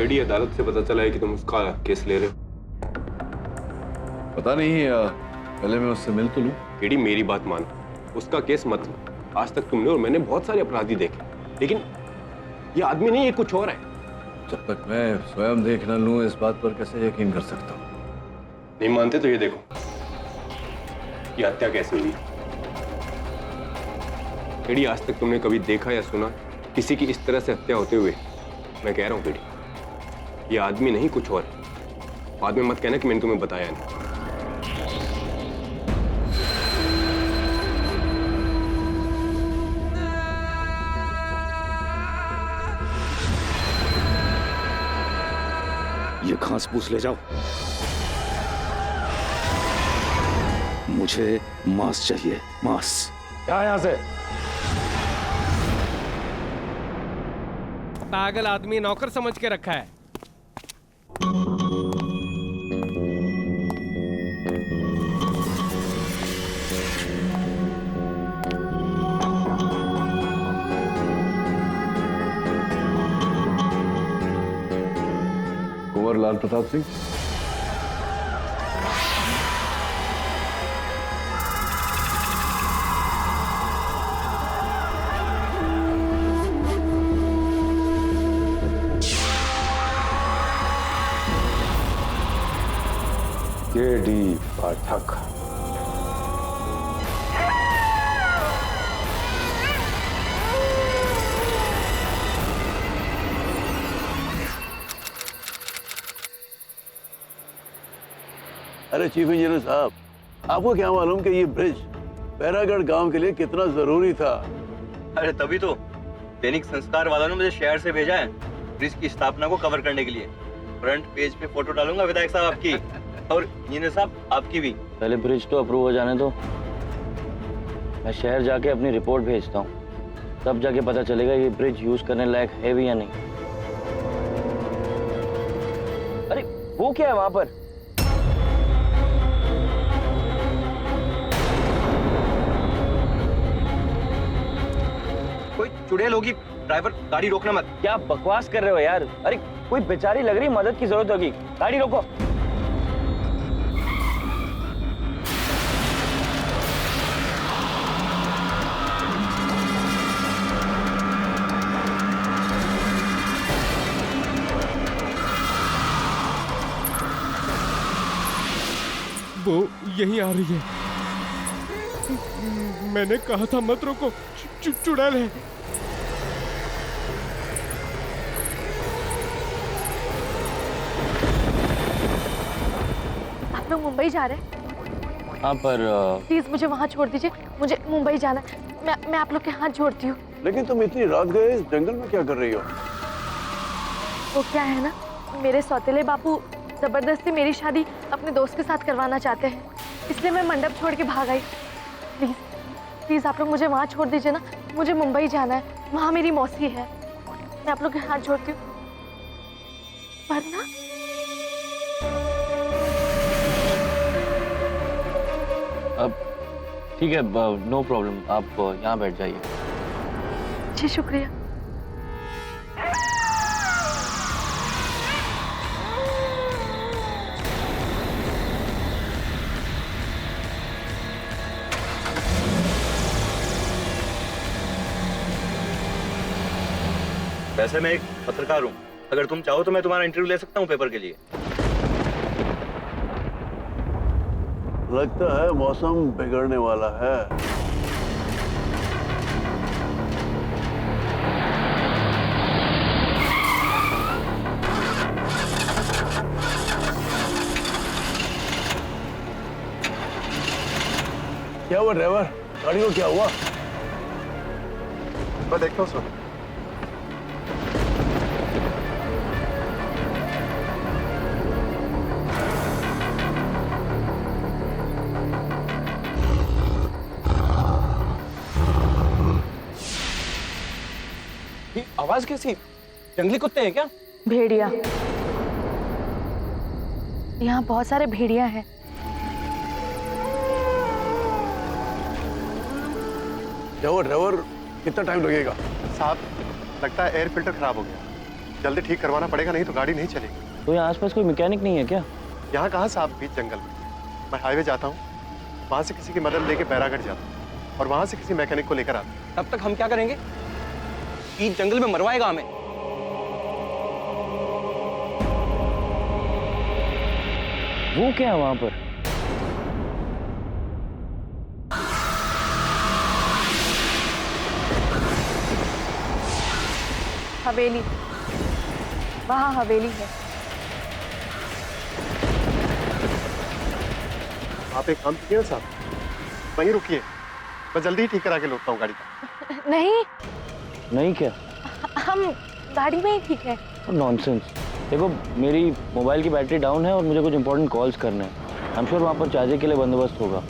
बेटी, अदालत से पता चला है कि तुम उसका केस ले रहे हो। पता नहीं, पहले मैं उससे मिल तो लूं। बेटी, मेरी बात मानो, उसका केस मत लो। आज तक तुमने और मैंने बहुत सारे अपराधी देखे, लेकिन ये आदमी नहीं, ये कुछ और है। जब तक मैं स्वयं देख न लूं, इस बात पर कैसे यकीन कर सकता हूं? नहीं मानते तो ये देखो, ये हत्या कैसे हुई। बेटी, आज तक तुमने कभी देखा या सुना किसी की इस तरह से हत्या होते हुए? मैं कह रहा हूं बेटी, ये आदमी नहीं कुछ और है। बाद में मत कहना कि मैंने तुम्हें बताया नहीं। ये घास फूस ले जाओ, मुझे मांस चाहिए, मांस। क्या यहां से? पागल आदमी नौकर समझ के रखा है। कुंवर लाल प्रताप सिंह। केडी पाठक। अरे चीफ इंजीनियर साहब, आपको क्या मालूम कि ये ब्रिज बैरागढ़ गांव के लिए कितना जरूरी था? अरे तभी तो दैनिक संस्कार वालों ने मुझे शहर से भेजा है ब्रिज की स्थापना को कवर करने के लिए। फ्रंट पेज पे फोटो डालूंगा विधायक साहब आपकी और इंजीनियर साहब आपकी भी। पहले ब्रिज तो अप्रूव हो जाने दो, मैं शहर जाके अपनी रिपोर्ट भेजता हूँ, तब जाके पता चलेगा ये ब्रिज यूज करने लायक है भी या नहीं। अरे वो क्या है वहां पर? कोई चुड़ैल होगी, ड्राइवर गाड़ी रोकना मत। क्या बकवास कर रहे हो यार? अरे कोई बेचारी लग रही, मदद की जरूरत होगी, गाड़ी रोको। वो यहीं आ रही है। मैंने कहा था मत रोको, चुड़ैल है। आप लोग मुंबई जा रहे हैं? हाँ पर प्लीज मुझे वहाँ छोड़ दीजिए, मुझे मुंबई जाना है। मैं आप लोग के हाथ जोड़ती हूँ। लेकिन तुम इतनी रात गए इस जंगल में क्या कर रही हो? वो क्या है ना, मेरे सौतेले बापू जबरदस्ती मेरी शादी अपने दोस्त के साथ करवाना चाहते हैं, इसलिए मैं मंडप छोड़ के भाग आई। प्लीज प्लीज आप लोग मुझे वहाँ छोड़ दीजिए ना, मुझे मुंबई जाना है, वहाँ मेरी मौसी है। मैं आप लोग के हाथ जोड़ती हूँ, वरना अब ठीक है, नो प्रॉब्लम, आप यहाँ बैठ जाइए। जी शुक्रिया। वैसे मैं एक पत्रकार हूँ, अगर तुम चाहो तो मैं तुम्हारा इंटरव्यू ले सकता हूँ पेपर के लिए। लगता है मौसम बिगड़ने वाला है। क्या हुआ ड्राइवर, गाड़ी को क्या हुआ? मैं देखता हूँ सर। ये आवाज कैसी? जंगली कुत्ते हैं क्या? भेड़िया, यहाँ बहुत सारे भेड़िया हैं। क्या हुआ ड्राइवर, कितना टाइम लगेगा? साहब लगता है एयर फिल्टर खराब हो गया। जल्दी ठीक करवाना पड़ेगा, नहीं तो गाड़ी नहीं चलेगी। तो यहाँ आसपास कोई मैकेनिक नहीं है क्या? यहाँ कहाँ साफ बीच जंगल में। मैं हाईवे जाता हूँ, वहाँ से किसी की मदद लेके बैरागढ़ जाता हूँ और वहाँ से किसी मैकेनिक को लेकर आता हूँ। तब तक हम क्या करेंगे? बीच जंगल में मरवाएगा हमें। वो क्या है वहां पर? हवेली, वहाँ हवेली है। आप एक काम कीजिए ना साहब, वहीं रुकिए, मैं जल्दी ही ठीक करा के लौटता हूँ गाड़ी का। नहीं, नहीं क्या? हम गाड़ी में ही ठीक है। नॉनसेंस। देखो मेरी मोबाइल की बैटरी डाउन है और मुझे कुछ इंपॉर्टेंट कॉल्स करने हैं। आई एम श्योर वहाँ पर चार्जिंग के लिए बंदोबस्त होगा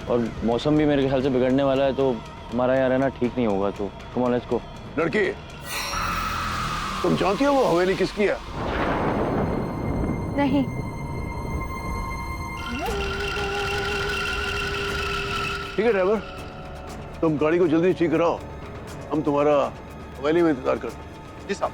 और मौसम भी मेरे ख्याल से बिगड़ने वाला है, तो हमारा यहाँ रहना ठीक नहीं होगा। तो कम ऑन लेट्स गो। लड़की, तुम जानती हो वो हवेली किसकी है? नहीं। ठीक है ड्राइवर, तुम गाड़ी को जल्दी ठीक कराओ, हम तुम्हारा हवेली में इंतजार करते हैं। जी साहब।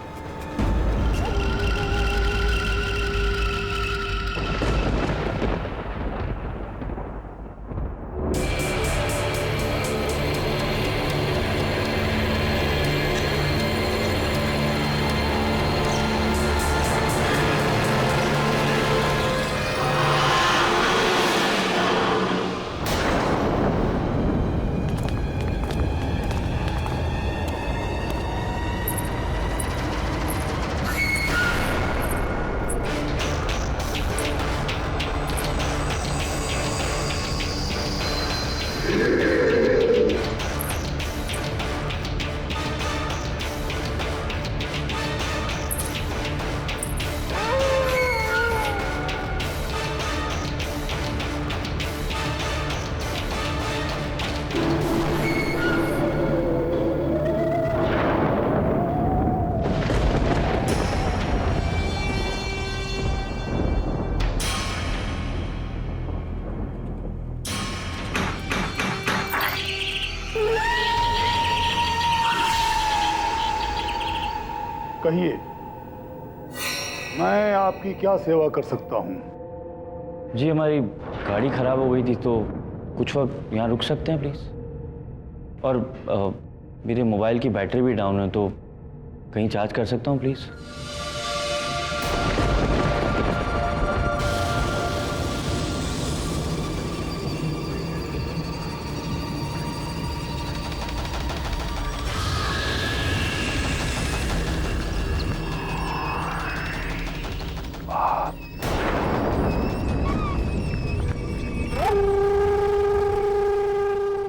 कहिए, मैं आपकी क्या सेवा कर सकता हूँ? जी हमारी गाड़ी खराब हो गई थी, तो कुछ वक्त यहाँ रुक सकते हैं प्लीज़? और मेरे मोबाइल की बैटरी भी डाउन है, तो कहीं चार्ज कर सकता हूँ प्लीज़?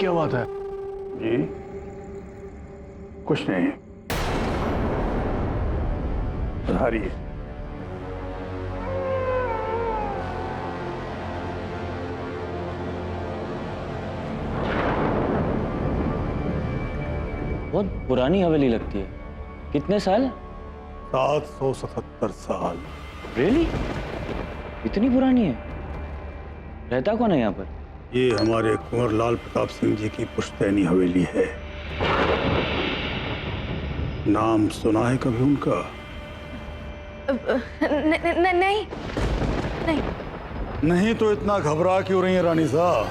क्या बात है? जी कुछ नहीं, पधारिए। बहुत पुरानी हवेली लगती है। कितने साल? 777 साल। रियली? इतनी पुरानी है? रहता कौन है यहाँ पर? ये हमारे कुंवर लाल प्रताप सिंह जी की पुश्तैनी हवेली है। नाम सुना है कभी उनका? नहीं। नहीं तो इतना घबरा क्यों रही है रानी साहब?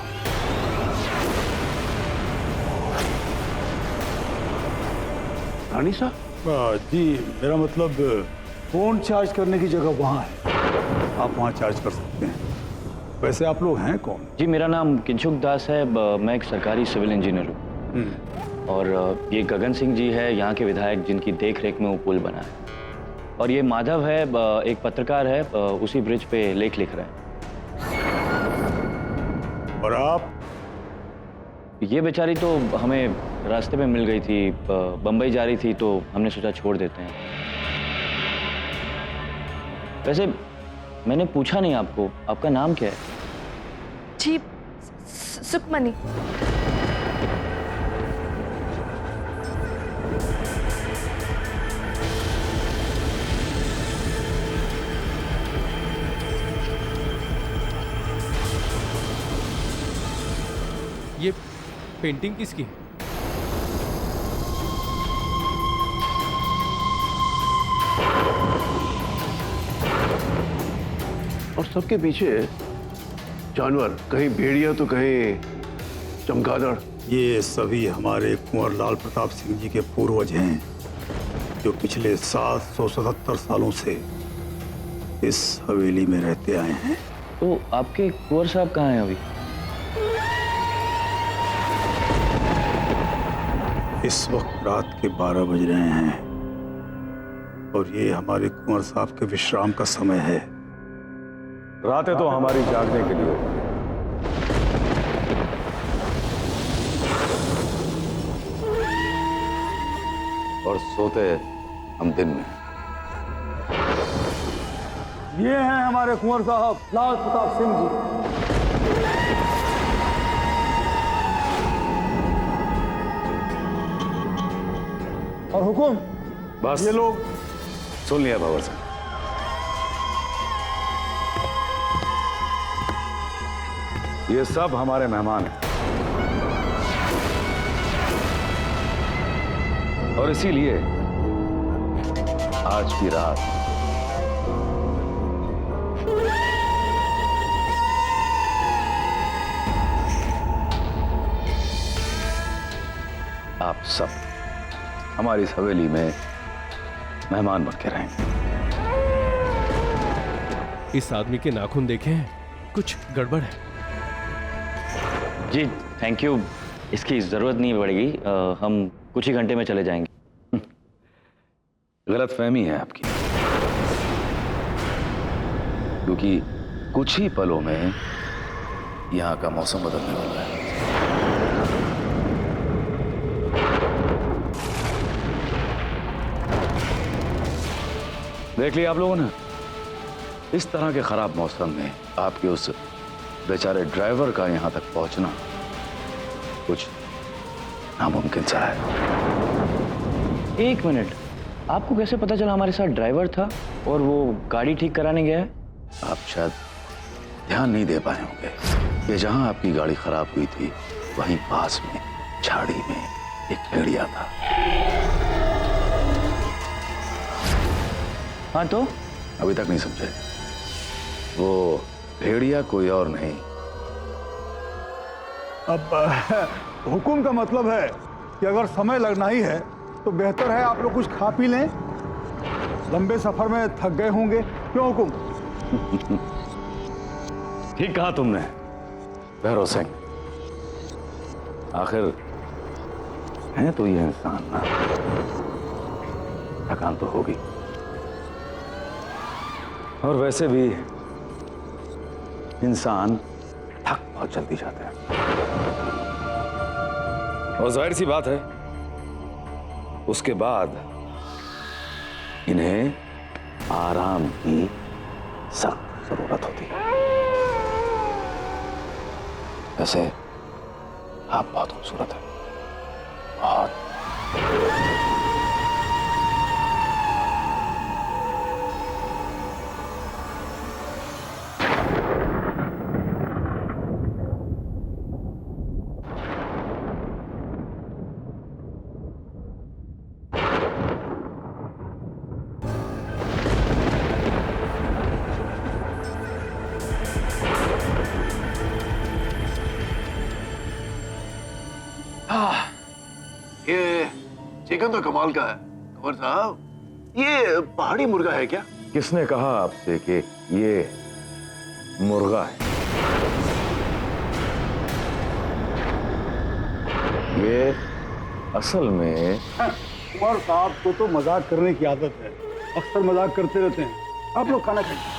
रानी साहब? जी मेरा मतलब फोन चार्ज करने की जगह वहाँ है, आप वहाँ चार्ज कर सकते हैं। वैसे आप लोग हैं कौन? जी मेरा नाम किंचुक दास है, मैं एक सरकारी सिविल इंजीनियर हूँ। और ये गगन सिंह जी है यहाँ के विधायक, जिनकी देख रेख में वो पुल बना है। और ये माधव है, एक पत्रकार है, उसी ब्रिज पे लेख लिख रहा है। और आप? ये बेचारी तो हमें रास्ते में मिल गई थी, बम्बई जा रही थी, तो हमने सोचा छोड़ देते हैं। वैसे मैंने पूछा नहीं आपको, आपका नाम क्या है? जी सुखमणि। ये पेंटिंग किसकी है? सबके पीछे जानवर, कहीं भेड़िया तो कहीं चमगादड़। ये सभी हमारे कुंवर लाल प्रताप सिंह जी के पूर्वज हैं, जो पिछले 777 सालों से इस हवेली में रहते आए हैं। तो आपके कुंवर साहब कहाँ हैं अभी? इस वक्त रात के 12 बज रहे हैं और ये हमारे कुंवर साहब के विश्राम का समय है। रातें तो हमारी जागने के लिए होती हैं। और सोते हम दिन में। ये हैं हमारे कुंवर साहब लाल प्रताप सिंह जी। और हुकुम, बस ये लोग सुन लिया बाबर साहब। ये सब हमारे मेहमान हैं और इसीलिए आज की रात आप सब हमारी इस हवेली में मेहमान बन के रहेंगे। इस आदमी के नाखून देखे हैं, कुछ गड़बड़ है। जी थैंक यू, इसकी ज़रूरत नहीं पड़ेगी। हम कुछ ही घंटे में चले जाएंगे। गलतफहमी है आपकी, क्योंकि कुछ ही पलों में यहां का मौसम बदलने वाला है। देख लिया आप लोगों ने, इस तरह के खराब मौसम में आपके उस बेचारे ड्राइवर का यहां तक पहुंचना कुछ नामुमकिन सा है। एक मिनट, आपको कैसे पता चला हमारे साथ ड्राइवर था और वो गाड़ी ठीक कराने गया है? आप शायद ध्यान नहीं दे पाए होंगे कि जहां आपकी गाड़ी खराब हुई थी वहीं पास में झाड़ी में एक भेड़िया था। हाँ तो अभी तक नहीं समझे? वो भेड़िया कोई और नहीं। अब हुकुम का मतलब है कि अगर समय लगना ही है तो बेहतर है आप लोग कुछ खा पी लें। लंबे सफर में थक गए होंगे, क्यों हुकुम? ठीक कहा तुमने भैरव सिंह। आखिर है तो ये इंसान ना, थकान तो होगी। और वैसे भी इंसान थक बहुत जल्दी जाता है। और जाहिर सी बात है उसके बाद इन्हें आराम की सख्त जरूरत होती है। वैसे आप बहुत खूबसूरत हैं, बहुत। ये चिकन तो कमाल का है कुंवर साहब। ये पहाड़ी मुर्गा है क्या? किसने कहा आपसे कि ये मुर्गा है? ये असल में कुंवर साहब को तो मजाक करने की आदत है, अक्सर मजाक करते रहते हैं। आप लोग खाना खाइए।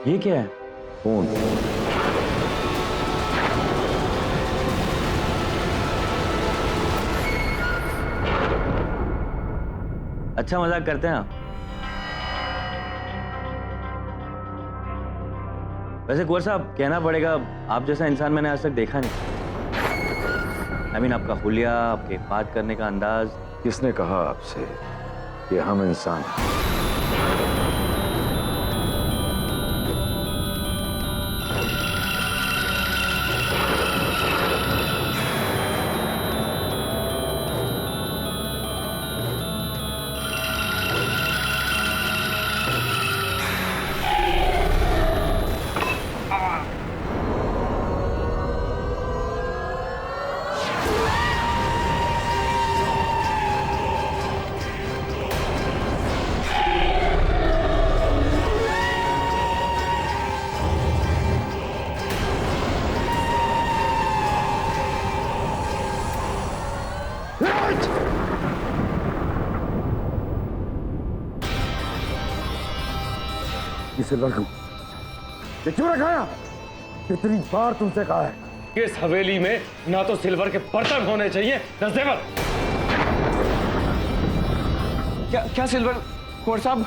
ये क्या है? खून। अच्छा मजाक करते हैं आप। वैसे कुंवर साहब कहना पड़ेगा, आप जैसा इंसान मैंने आज तक देखा नहीं। I mean, आपका हुलिया, आपके बात करने का अंदाज। किसने कहा आपसे कि हम इंसान हैं? इसे रखो। ये क्यों रखाया? कितनी बार तुमसे कहा है कि इस हवेली में ना तो सिल्वर के बर्तन होने चाहिए ना जेवर। क्या सिल्वर कुंवर साहब?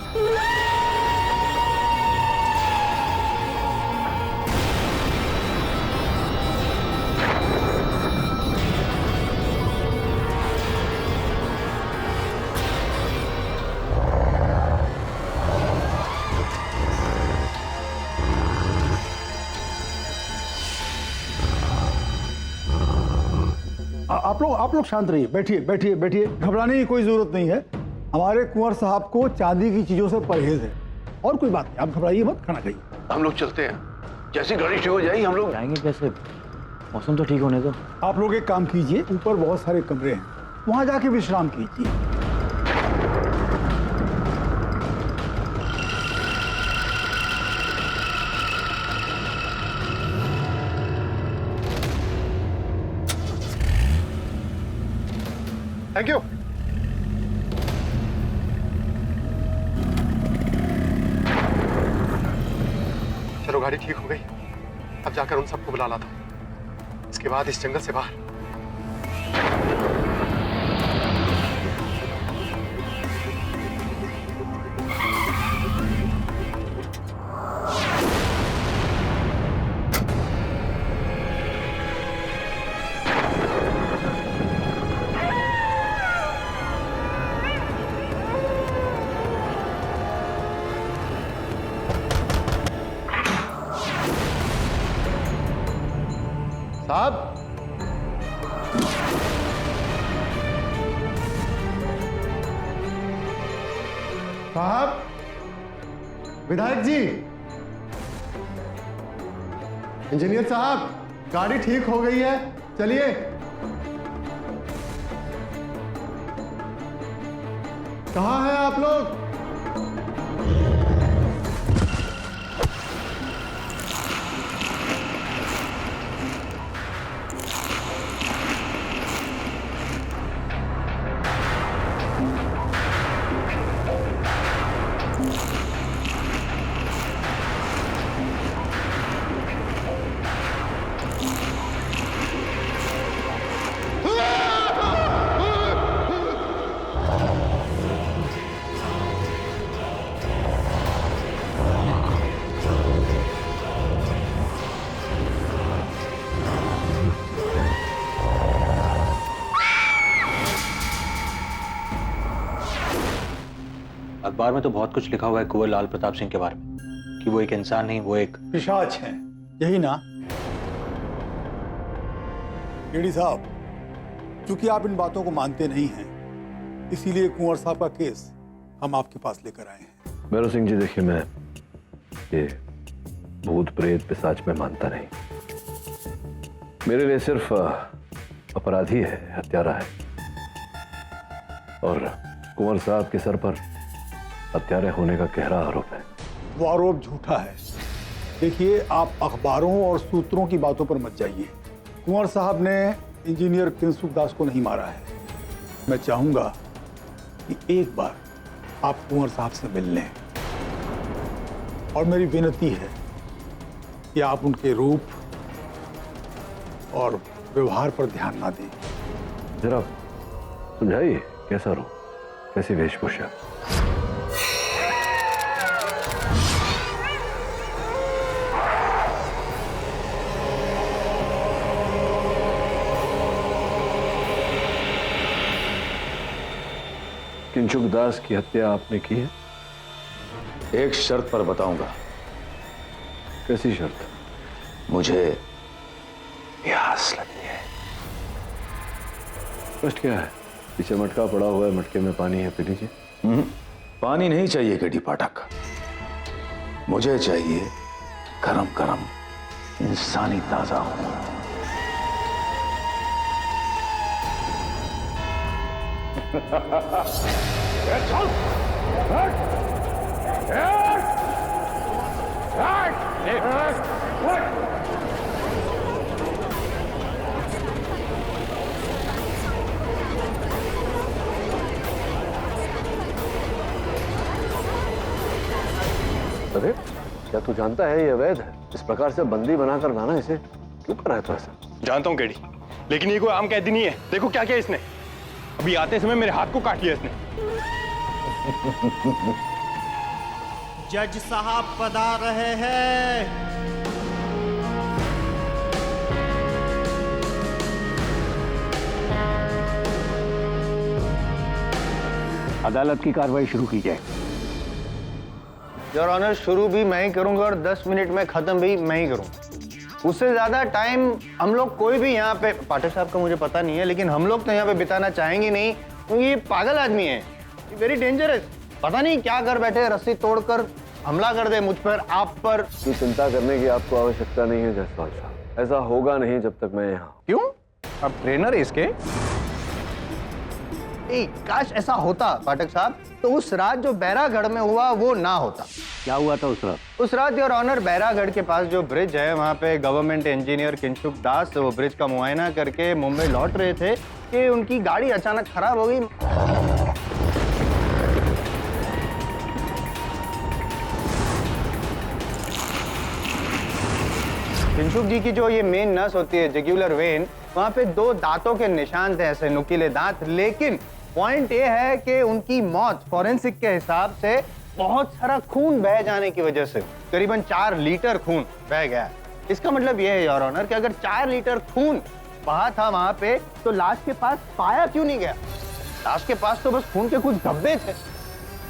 आप लोग शांत रहिए, बैठिए बैठिए बैठिए, घबराने की कोई जरूरत नहीं है। हमारे कुंवर साहब को चांदी की चीजों से परहेज है, और कोई बात नहीं, आप घबराइए मत, खाना खाइए। हम लोग चलते हैं, जैसी गाड़ी ठीक हो जाएगी हम लोग जाएंगे कैसे? मौसम तो ठीक होने दो। आप लोग एक काम कीजिए, ऊपर बहुत सारे कमरे हैं, वहां जाके विश्राम कीजिए। Thank you. चलो गाड़ी ठीक हो गई, अब जाकर उन सबको बुला लाता हूं, इसके बाद इस जंगल से बाहर। साहब, साहब, विधायक जी, इंजीनियर साहब, गाड़ी ठीक हो गई है, चलिए। कहाँ हैं आप लोग? अखबार में तो बहुत कुछ लिखा हुआ है कुंवर लाल प्रताप सिंह के बारे में, कि वो एक इंसान नहीं, वो एक पिशाच हैं, यही ना? केडी साहब, क्योंकि आप इन बातों को मानते नहीं हैं, इसीलिए कुंवर साहब का केस हम आपके पास लेकर आए हैं। भैरव सिंह जी, देखिए, मैं ये भूत प्रेत पिशाच में मानता नहीं। मेरे लिए सिर्फ अपराधी है, हत्यारा है, और कुंवर साहब के सर पर हत्यारे होने का गहरा आरोप है। वो आरोप झूठा है। देखिए, आप अखबारों और सूत्रों की बातों पर मत जाइए। कुंवर साहब ने इंजीनियर किंसुक दास को नहीं मारा है। मैं चाहूंगा कि एक बार आप कुंवर साहब से मिल लें, और मेरी विनती है कि आप उनके रूप और व्यवहार पर ध्यान ना दें। जरा समझाइए, कैसा रूप, कैसी वेशभूषा? किंचुक दास की हत्या आपने की है? एक शर्त पर बताऊंगा। कैसी शर्त? मुझे प्यास लगी है। कष्ट क्या है? पीछे मटका पड़ा हुआ है, मटके में पानी है, पी लीजिए। पानी नहीं चाहिए केडी पाठक, मुझे चाहिए गरम गरम इंसानी ताजा खून। तू जानता है ये अवैध है। इस प्रकार से बंदी बनाकर लाना इसे क्यों कर रहा है तू ऐसा? जानता हूँ केडी, लेकिन ये कोई आम कैदी नहीं है। देखो क्या किया इसने, अभी आते समय मेरे हाथ को काट लिया इसने। जज साहब पधार रहे हैं। अदालत की कार्रवाई शुरू की जाए। योर ऑनर, शुरू भी मैं ही करूंगा और 10 मिनट में खत्म भी मैं ही करूंगा। उससे ज्यादा टाइम हम लोग कोई भी यहाँ पे, पाठक साहब का मुझे पता नहीं है, लेकिन हम लोग तो यहाँ पे बिताना चाहेंगे नहीं, क्योंकि ये पागल आदमी है, वेरी डेंजरस। पता नहीं क्या कर बैठे, रस्सी तोड़कर हमला कर दे मुझ पर, आप पर। ये चिंता करने की आपको आवश्यकता नहीं है जायसवाल साहब, ऐसा होगा नहीं जब तक मैं यहाँ। क्यों? आप ट्रेनर है इसके? काश ऐसा होता पाठक साहब, तो उस रात जो बैरागढ़ में हुआ वो ना होता। क्या हुआ था उस रात? उस रात योर ऑनर, बैरागढ़ के पास जो ब्रिज है वहाँ पे गवर्नमेंट इंजीनियर किंशुक दास वो ब्रिज का मुआयना करके मुंबई लौट रहे थे कि उनकी गाड़ी अचानक खराब हो गई। किंशुक जी की जो ये मेन नस होती है, जुगुलर वेन, वहाँ पे 2 दांतों के निशान थे, ऐसे नुकीले दांत। लेकिन पॉइंट ये है कि उनकी मौत फॉरेंसिक के हिसाब से बहुत सारा खून बह जाने की वजह से, करीबन 4 लीटर खून बह गया। इसका मतलब ये है योर ऑनर कि अगर 4 लीटर खून बहा था वहां पे, तो लाश के पास पाया क्यों नहीं गया? लाश के पास तो बस खून के कुछ धब्बे थे।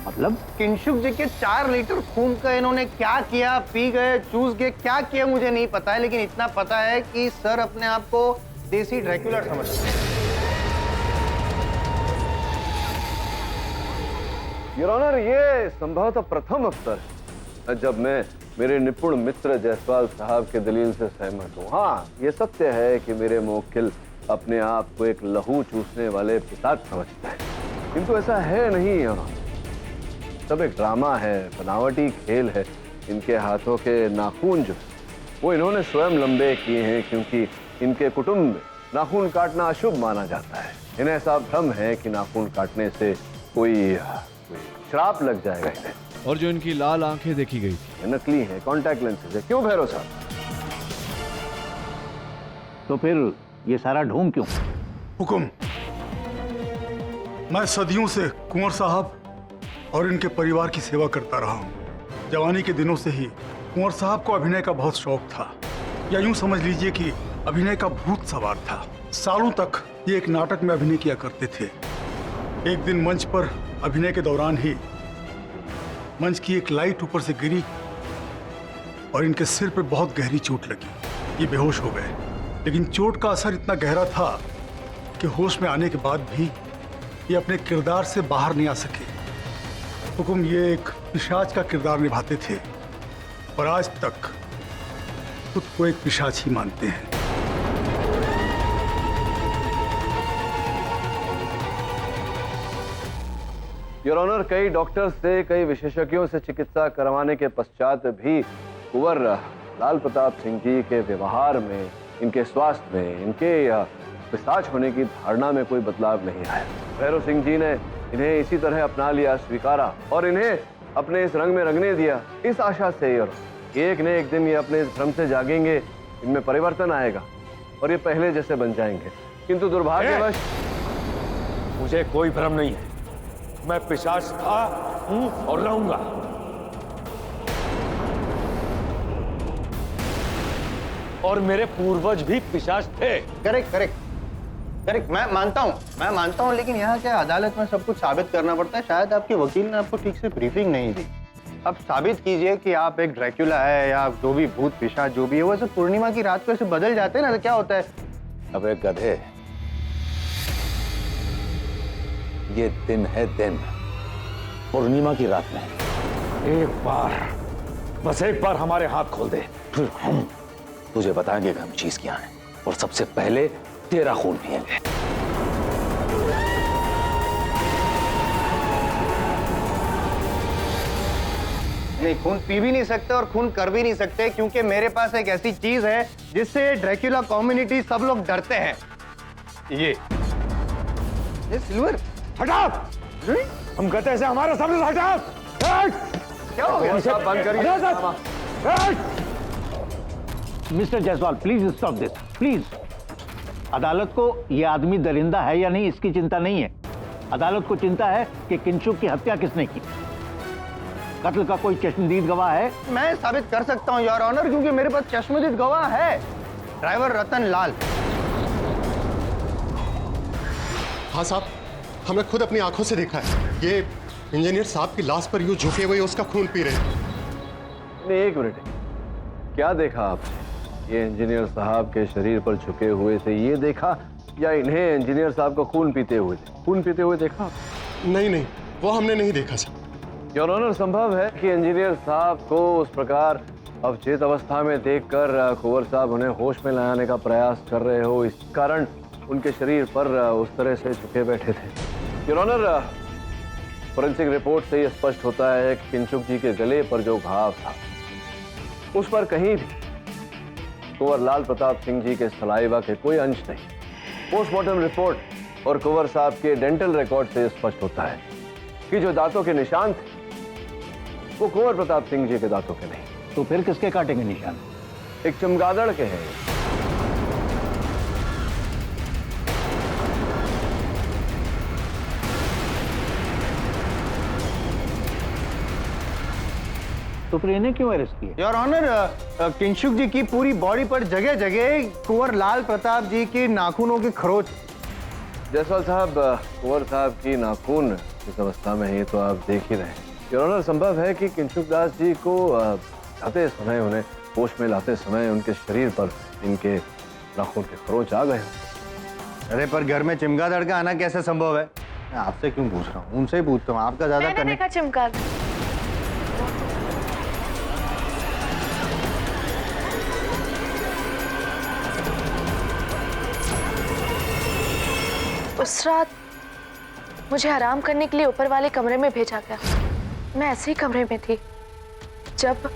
मतलब किंशुक जी के 4 लीटर खून का इन्होंने क्या किया, पी गए, चूस गए, क्या किया मुझे नहीं पता है, लेकिन इतना पता है कि सर अपने आप को देसी ड्रैकुला समझते हैं। योर ऑनर, ये संभवतः प्रथम अवसर है जब मैं मेरे निपुण मित्र जायसवाल साहब के दलील से सहमत हूँ। हाँ, ये सत्य है कि मेरे मुवक्किल अपने आप को एक लहू चूसने वाले पिशाच समझते हैं, किंतु ऐसा है नहीं योर ऑनर। सब एक ड्रामा है, बनावटी खेल है। इनके हाथों के नाखून जो वो इन्होंने स्वयं लंबे किए हैं, क्योंकि इनके कुटुंब में नाखून काटना अशुभ माना जाता है। इन्हें ऐसा भ्रम है कि नाखून काटने से कोई श्राप लग जाएगा इन्हें। और जो इनकी लाल आंखें देखी गई थी, नकली है, कॉन्टैक्ट लेंसेज है। क्यों भैरव साहब? तो फिर ये सारा ढोंग क्यों? हुकुम, मैं सदियों से कुंवर साहब और इनके परिवार की सेवा करता रहा हूँ। जवानी के दिनों से ही कुंवर साहब को अभिनय का बहुत शौक था, या यूं समझ लीजिए कि अभिनय का भूत सवार था। सालों तक ये एक नाटक में अभिनय किया करते थे। एक दिन मंच पर अभिनय के दौरान ही मंच की एक लाइट ऊपर से गिरी और इनके सिर पर बहुत गहरी चोट लगी। ये बेहोश हो गए, लेकिन चोट का असर इतना गहरा था कि होश में आने के बाद भी ये अपने किरदार से बाहर नहीं आ सके। हुकुम, ये एक पिशाच का किरदार निभाते थे और आज तक खुद को एक पिशाच ही मानते हैं। योर ऑनर, कई डॉक्टर्स से, कई विशेषज्ञों से चिकित्सा करवाने के पश्चात भी कुंवर लाल प्रताप सिंह जी के व्यवहार में, इनके स्वास्थ्य में, इनके पिशाच होने की धारणा में कोई बदलाव नहीं आया। भैरव सिंह जी ने इन्हें इसी तरह अपना लिया, स्वीकारा और इन्हें अपने इस रंग में रंगने दिया, इस आशा से योर एक न एक दिन ये अपने इस भ्रम से जागेंगे, इनमें परिवर्तन आएगा और ये पहले जैसे बन जाएंगे। किंतु दुर्भाग्यवश मुझे कोई भ्रम नहीं है। मैं पिशाच था, हूं और रहूंगा। और मेरे पूर्वज भी पिशाच थे। करेक्ट करेक्ट करेक्ट, मैं मानता हूँ, लेकिन यहाँ के अदालत में सब कुछ साबित करना पड़ता है। शायद आपके वकील ने आपको ठीक से ब्रीफिंग नहीं दी। अब साबित कीजिए कि आप एक ड्रैकुला है या जो भी भूत पिशाच जो भी है, वो ऐसे पूर्णिमा की रात को ऐसे बदल जाते हैं ना, तो क्या होता है? अबे गधे, ये दिन है, दिन पूर्णिमा की रात में एक बार, बस एक बार हमारे हाथ खोल दे, फिर हम तुझे बताएंगे कि हम चीज क्या है, और सबसे पहले तेरा खून पिएंगे। नहीं, खून पी भी नहीं सकते और खून कर भी नहीं सकते, क्योंकि मेरे पास एक ऐसी चीज है जिससे ड्रैकुला कम्युनिटी सब लोग डरते हैं। ये सिल्वर हटाओ, हम कहते हैं हमारे सामने हटाओ। क्या हो गया? बंद करिए। Mister Jaiswal, please stop this, please. अदालत को यह आदमी दरिंदा है या नहीं इसकी चिंता नहीं है। अदालत को चिंता है कि किंशुक की हत्या किसने की। कत्ल का कोई चश्मदीद गवाह है? मैं साबित कर सकता हूं योर ऑनर, क्योंकि मेरे पास चश्मदीद गवाह है, ड्राइवर रतन लाल। हाँ साहब, हमने खुद अपनी आंखों से देखा है। ये इंजीनियर साहब की लाश पर यूं झुके हुए उसका खून पी रहे हैं। नहीं, एक मिनट, क्या देखा आपने? ये इंजीनियर साहब के शरीर पर झुके हुए थे ये देखा, या इन्हें इंजीनियर साहब को खून पीते हुए देखा? नहीं, वो हमने नहीं देखा सर। योर ऑनर, संभव है कि इंजीनियर साहब को उस प्रकार अवचेत अवस्था में देखकर कुंवर साहब उन्हें होश में लाने का प्रयास कर रहे हो, इस कारण उनके शरीर पर उस तरह से झुके बैठे थे। योर ऑनर, फोरेंसिक रिपोर्ट से यह स्पष्ट होता है कि किंशुक जी के गले पर जो घाव था उस पर कहीं भी कुंवर लाल प्रताप सिंह जी के सलाइवा के कोई अंश नहीं। पोस्टमार्टम रिपोर्ट और कुंवर साहब के डेंटल रिकॉर्ड से स्पष्ट होता है कि जो दांतों के निशान थे वो कुंवर प्रताप सिंह जी के दांतों के नहीं। तो फिर किसके काटे के निशान? एक चमगादड़ के हैं। तो फिर इन्हें क्यों अरेस्ट किया? योर ऑनर, किंशुक जी की पूरी बॉडी पर जगह जगह कुंवर लाल प्रताप जी के नाखूनों की खरोच। जायसवाल साहब, कुंवर साहब की नाखून इस अवस्था में है तो आप देख ही रहे हैं। योर ऑनर, संभव है कि किंशुक दास जी को लाते समय, उन्हें होश में लाते समय उनके शरीर पर इनके नाखून के खरोच आ गए। अरे पर घर में चमगादड़ का आना कैसे संभव है? मैं आपसे क्यों पूछ रहा हूँ, उनसे ही पूछता हूँ, आपका ज्यादा मैंने देखा चमगादड़। उस रात मुझे आराम करने के लिए ऊपर वाले कमरे में भेजा गया। मैं ऐसे ही कमरे में थी जब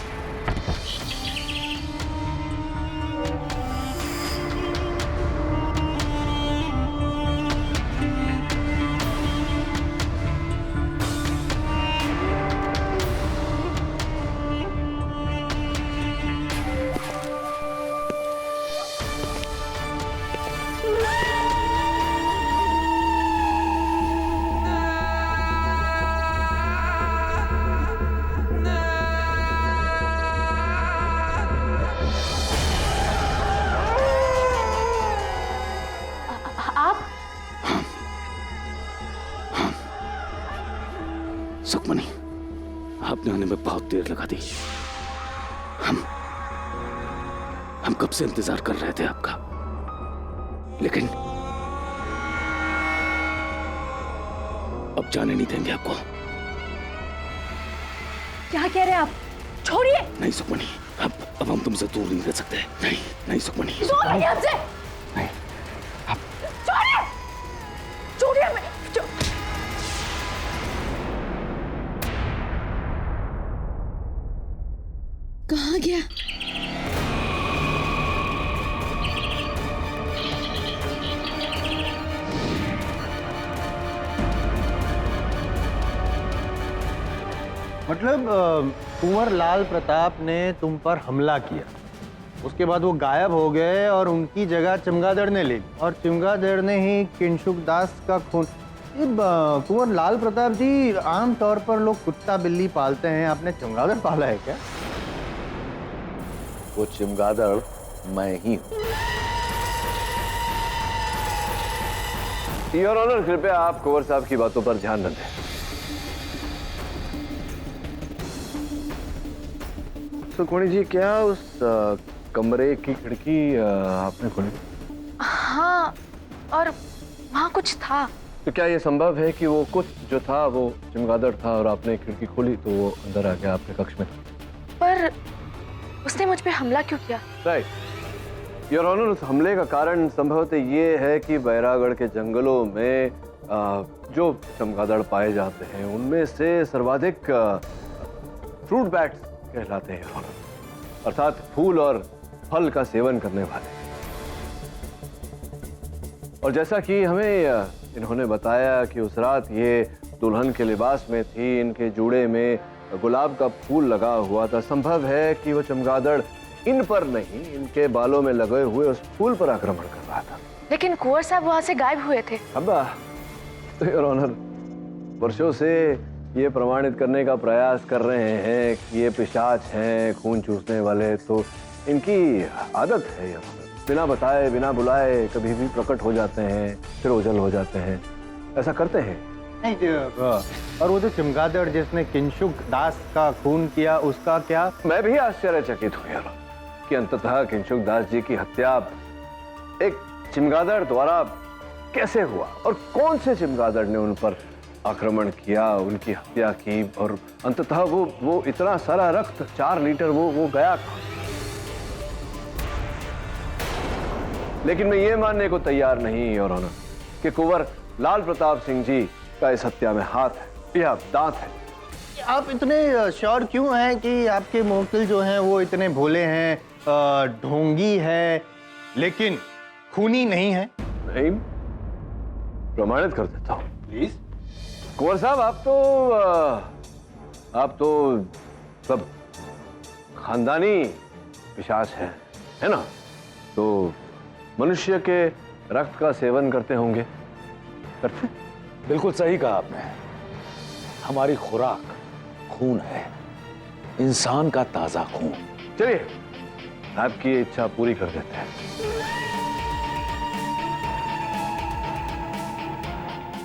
सुखमनी, आपने आने में बहुत देर लगा दी। हम कब से इंतजार कर रहे थे आपका, लेकिन अब जाने नहीं देंगे आपको। क्या कह रहे हैं आप? छोड़िए। नहीं सुखमनी, अब हम तुमसे दूर नहीं रह सकते। नहीं सुखमनी, छोड़िए हमसे। नहीं, छोड़िए, छोड़िए हमें। कहाँ गया? मतलब कुंवर लाल प्रताप ने तुम पर हमला किया, उसके बाद वो गायब हो गए और उनकी जगह चमगादड़ ने ली, और चमगादड़ ने ही किंशुक दास का खून। कुंवर लाल प्रताप जी, आमतौर पर लोग कुत्ता बिल्ली पालते हैं, आपने चमगादड़ पाला है क्या? वो चमगादड़ मैं ही हूं। योर ऑनर, कृपया आप कुंवर साहब की बातों पर ध्यान न दें। सुखमणी जी, क्या उस कमरे की खिड़की आपने खोली? हाँ, और वहाँ कुछ था। तो क्या ये संभव है कि वो कुछ जो था वो चमगादड़ था और आपने खिड़की खोली तो वो अंदर आ गया आपके कक्ष में? पर उसने मुझ पे हमला क्यों किया? राइट योर ऑनर, उस हमले का कारण संभवतः ये है कि बैरागढ़ के जंगलों में जो चमगादड़ पाए जाते हैं उनमें से सर्वाधिक फ्रूट बैट्स कहलाते हैं योर ऑनर, अर्थात फूल और फल का सेवन करने वाले। और जैसा कि हमें इन्होंने बताया कि उस रात ये दुल्हन के लिबास में थी, इनके जूड़े में गुलाब का फूल लगा हुआ था। संभव है कि वो चमगादड़ इन पर नहीं, इनके बालों में लगे हुए उस फूल पर आक्रमण कर रहा था। लेकिन कुंवर साहब वहां से गायब हुए थे। अब्बा, तो योर ऑनर, वर्षों से ये प्रमाणित करने का प्रयास कर रहे हैं कि ये पिशाच हैं, खून चूसने वाले, तो इनकी आदत है योर ऑनर। बिना बताए, बिना बुलाए कभी भी प्रकट हो जाते हैं, फिर ओझल हो जाते हैं, ऐसा करते हैं। नहीं, और वो जो चमगादड़ जिसने किंशुक दास का खून किया, उसका क्या? मैं भी आश्चर्यचकित हूँ यार कि अंततः किंशुक दास जी की हत्या एक चमगादड़ द्वारा कैसे हुआ और कौन से चमगादड़ ने उन पर आक्रमण किया, उनकी हत्या की, और अंततः वो इतना सारा रक्त 4 लीटर वो गया कहाँ? लेकिन मैं ये मानने को तैयार नहीं योर ऑनर कि कुंवर लाल प्रताप सिंह जी का इस हत्या में हाथ है या दांत है। आप इतने श्योर क्यों हैं कि आपके मुवक्किल जो हैं वो इतने भोले हैं, ढोंगी है, लेकिन खूनी नहीं है? नहीं, प्रमाणित कर देता हूं प्लीज। कुंवर साहब, आप तो सब खानदानी पिशाच है ना? तो मनुष्य के रक्त का सेवन करते होंगे, करते? बिल्कुल सही कहा आपने। हमारी खुराक खून है, इंसान का ताजा खून। चलिए, आपकी इच्छा पूरी कर देते हैं।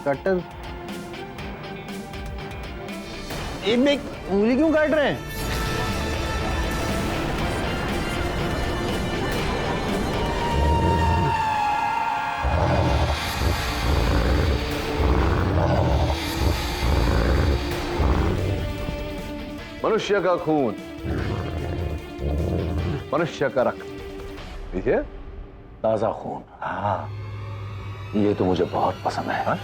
कटर एक देख, उंगली क्यों काट रहे हैं? मनुष्य का खून, मनुष्य का रक्त, ठीक है? ताजा खून, हाँ, ये तो मुझे बहुत पसंद है। हाँ?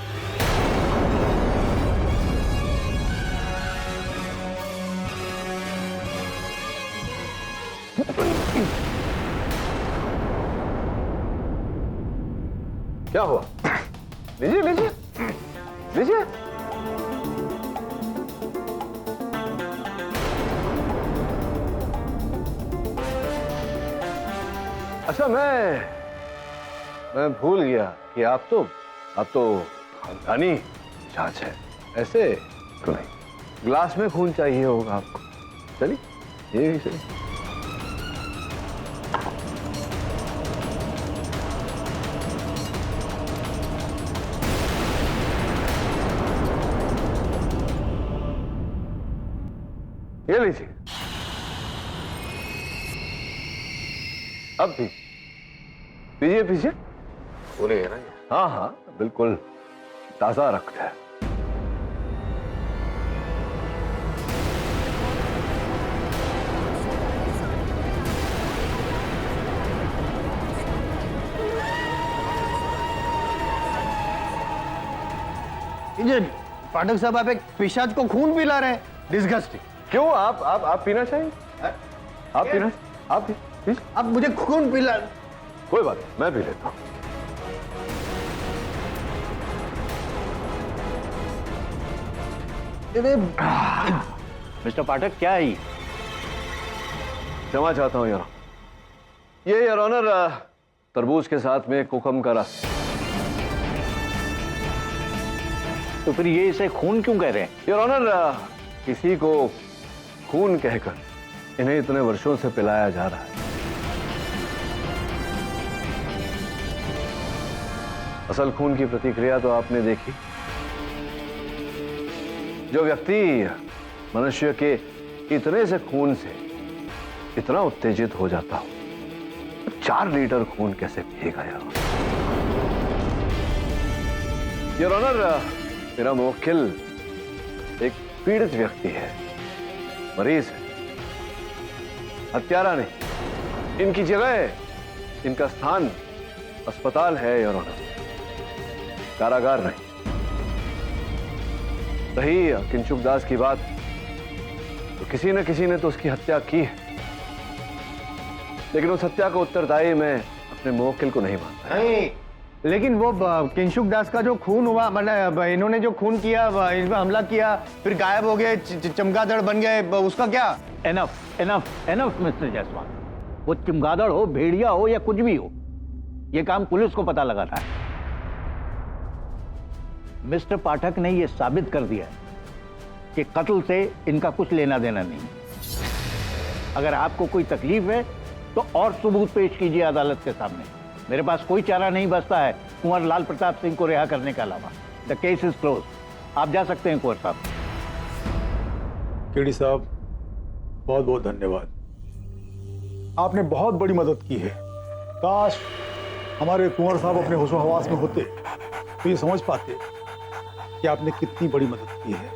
क्या हुआ? लीजिए लीजिए लीजिए। अच्छा, मैं भूल गया कि आप तो खानदानी जांच है। ऐसे तो नहीं, ग्लास में खून चाहिए होगा आपको। चलिए, ये भी सही। ये लीजिए। अब भी पीजिए पीजिए। पूरे है ना? हाँ हाँ, बिल्कुल ताजा रक्त है। पाठक साहब, आप एक पिशाच को खून पिला रहे हैं। डिस्गस्टिंग। क्यों? आप पीना चाहिए? आप पीना? आप प्लीज। आप मुझे खून पिला। कोई बात नहीं, मैं पी लेता हूं। मिस्टर पाठक, क्या है ये? क्षमा चाहता हूं यार। ये यार ऑनर तरबूज के साथ में कुकम का रस। तो फिर ये इसे खून क्यों कह रहे हैं? यार ऑनर, किसी को खून कहकर इन्हें इतने वर्षों से पिलाया जा रहा है। असल खून की प्रतिक्रिया तो आपने देखी। जो व्यक्ति मनुष्य के इतने से खून से इतना उत्तेजित हो जाता हो, 4 लीटर खून कैसे पिएगा यार? यार ऑनर, मेरा मुवक्किल एक पीड़ित व्यक्ति है, मरीज है, हत्यारा नहीं। इनकी जगह, इनका स्थान अस्पताल है योर ऑनर, कारागार नहीं। रही किंशुक दास की बात, तो किसी न किसी ने तो उसकी हत्या की है, लेकिन उस हत्या को उत्तरदायी मैं अपने मुवक्किल को नहीं मानता। नहीं, लेकिन वो किंशुक दास का जो खून हुआ, मतलब इन्होंने जो खून किया, इन पर हमला किया, फिर गायब हो गए, चमगादड़ बन गए, उसका क्या? Enough enough enough mister Jaiswal. वो चमगादड़ हो, भेड़िया हो या कुछ भी हो, ये काम पुलिस को पता लगाना है। मिस्टर पाठक ने यह साबित कर दिया है कि कत्ल से इनका कुछ लेना देना नहीं। अगर आपको कोई तकलीफ है तो और सबूत पेश कीजिए अदालत के सामने। मेरे पास कोई चारा नहीं बचता है कुंवर लाल प्रताप सिंह को रिहा करने के अलावा। The case is close. आप जा सकते हैं कुंवर साहब। केडी साहब, बहुत बहुत धन्यवाद। आपने बहुत बड़ी मदद की है। काश हमारे कुंवर साहब अपने होशो हवास में होते तो ये समझ पाते कि आपने कितनी बड़ी मदद की है।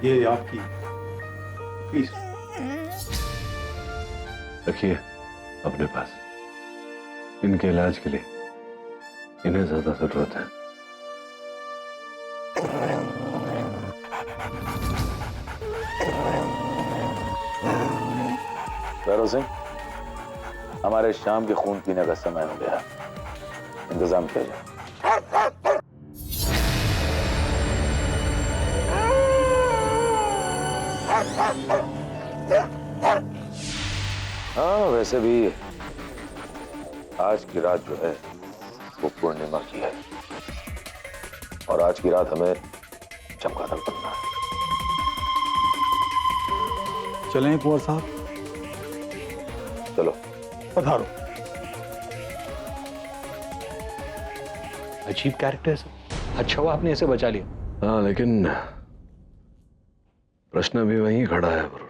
ये आपकी फीस रखिए अपने पास। इनके इलाज के लिए इन्हें ज्यादा जरूरत है। भैरव सिंह, हमारे शाम के खून पीने का समय हो गया। इंतजाम किया जाए। हाँ, वैसे भी आज की रात जो है वो पूर्णिमा की है और आज की रात हमें चमगादड़ बनना है। चलें कुंवर साहब? चलो पधारो। अजीब कैरेक्टर है सब। अच्छा हुआ आपने इसे बचा लिया। हाँ, लेकिन प्रश्न भी वहीं खड़ा है वरुण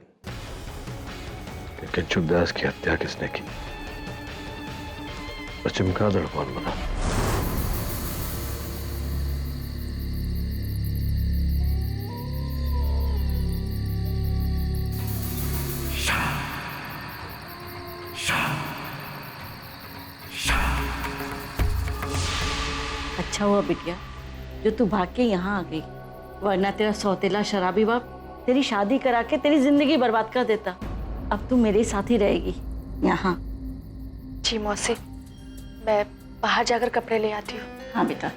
कि किंशुक दास की हत्या किसने की और चमगादड़ कौन बना। अच्छा हुआ बिटिया जो तू भाग के यहाँ आ गई, वरना तेरा सौतेला शराबी बाप तेरी शादी करा के तेरी जिंदगी बर्बाद कर देता। अब तू मेरे साथ ही रहेगी यहाँ। जी मौसी, मैं बाहर जाकर कपड़े ले आती हूँ। हाँ बेटा।